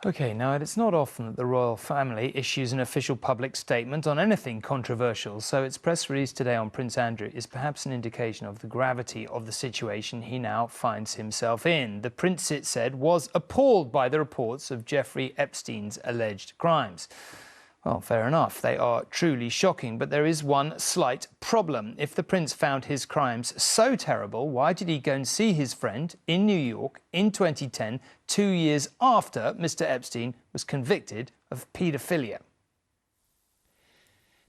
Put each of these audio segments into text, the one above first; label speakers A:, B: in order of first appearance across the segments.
A: OK, now it's not often that the royal family issues an official public statement on anything controversial, so its press release today on Prince Andrew is perhaps an indication of the gravity of the situation he now finds himself in. The prince, it said, was appalled by the reports of Jeffrey Epstein's alleged crimes. Well, fair enough, they are truly shocking, but there is one slight problem. If the prince found his crimes so terrible, why did he go and see his friend in New York in 2010, 2 years after Mr. Epstein was convicted of paedophilia?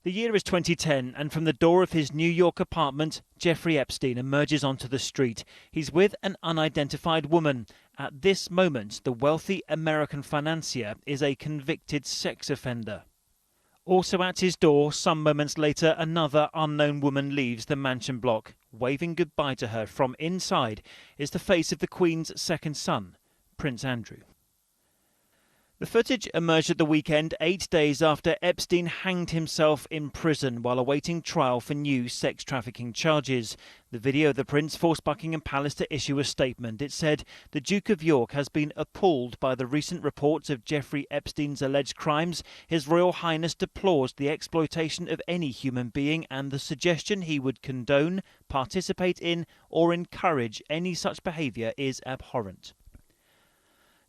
B: The year is 2010, and from the door of his New York apartment, Jeffrey Epstein emerges onto the street. He's with an unidentified woman. At this moment, the wealthy American financier is a convicted sex offender. Also at his door, some moments later, another unknown woman leaves the mansion block. Waving goodbye to her from inside is the face of the Queen's second son, Prince Andrew. The footage emerged at the weekend, 8 days after Epstein hanged himself in prison while awaiting trial for new sex trafficking charges. The video of the Prince forced Buckingham Palace to issue a statement. It said, "The Duke of York has been appalled by the recent reports of Jeffrey Epstein's alleged crimes. His Royal Highness deplores the exploitation of any human being and the suggestion he would condone, participate in or encourage any such behaviour is abhorrent."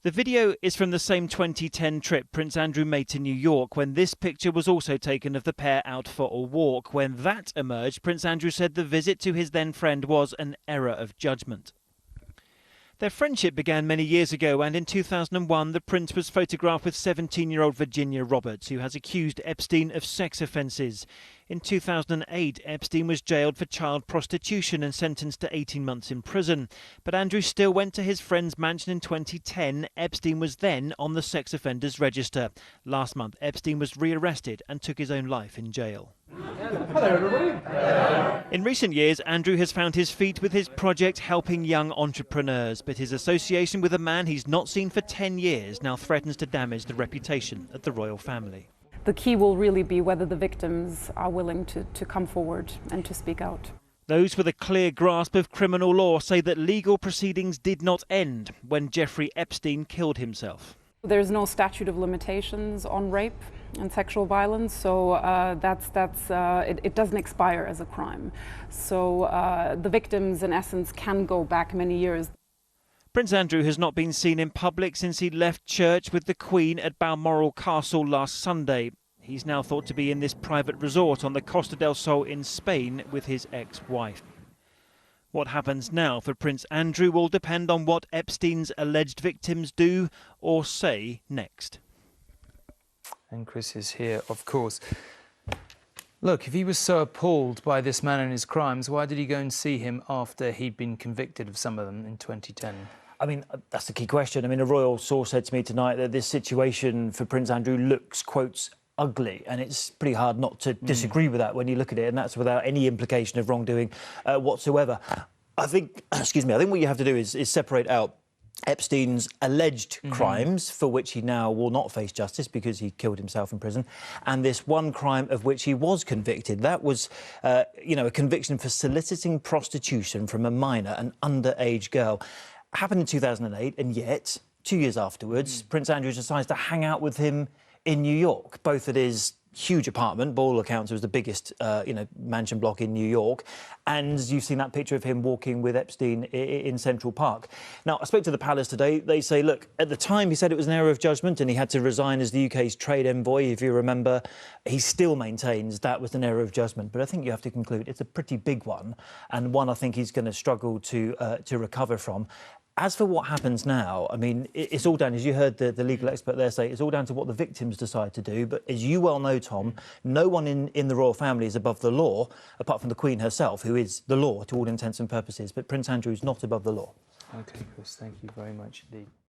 B: The video is from the same 2010 trip Prince Andrew made to New York, when this picture was also taken of the pair out for a walk. When that emerged, Prince Andrew said the visit to his then friend was an error of judgment. Their friendship began many years ago, and in 2001 the Prince was photographed with 17-year-old Virginia Roberts, who has accused Epstein of sex offences. In 2008, Epstein was jailed for child prostitution and sentenced to 18 months in prison. But Andrew still went to his friend's mansion in 2010. Epstein was then on the sex offenders register. Last month, Epstein was rearrested and took his own life in jail.
C: Hello, everybody.
B: In recent years, Andrew has found his feet with his project helping young entrepreneurs, but his association with a man he's not seen for 10 years now threatens to damage the reputation of the royal family.
D: The key will really be whether the victims are willing to come forward and to speak out.
B: Those with a clear grasp of criminal law say that legal proceedings did not end when Jeffrey Epstein killed himself.
D: There's no statute of limitations on rape and sexual violence, so it doesn't expire as a crime. So the victims, in essence, can go back many years.
B: Prince Andrew has not been seen in public since he left church with the Queen at Balmoral Castle last Sunday. He's now thought to be in this private resort on the Costa del Sol in Spain with his ex-wife. What happens now for Prince Andrew will depend on what Epstein's alleged victims do or say next.
A: And Chris is here, of course. Look, if he was so appalled by this man and his crimes, why did he go and see him after he'd been convicted of some of them in 2010?
E: I mean, that's the key question. I mean, a royal source said to me tonight that this situation for Prince Andrew looks, quotes, ugly, and it's pretty hard not to disagree with that when you look at it, and that's without any implication of wrongdoing whatsoever. I think, excuse me, I think what you have to do is separate out Epstein's alleged crimes, for which he now will not face justice because he killed himself in prison, and this one crime of which he was convicted. That was, a conviction for soliciting prostitution from a minor, an underage girl. Happened in 2008, and yet, 2 years afterwards, Prince Andrew decides to hang out with him in New York, both at his huge apartment. By all accounts, it was the biggest, mansion block in New York. And you've seen that picture of him walking with Epstein in Central Park. Now, I spoke to the palace today. They say, look, at the time he said it was an error of judgment and he had to resign as the UK's trade envoy, if you remember. He still maintains that was an error of judgment. But I think you have to conclude it's a pretty big one, and one I think he's going to struggle to recover from. As for what happens now, I mean, it's all down, as you heard the legal expert there say, it's all down to what the victims decide to do. But as you well know, Tom, no one in the royal family is above the law, apart from the Queen herself, who is the law to all intents and purposes. But Prince Andrew is not above the law.
A: OK, Chris, thank you very much indeed.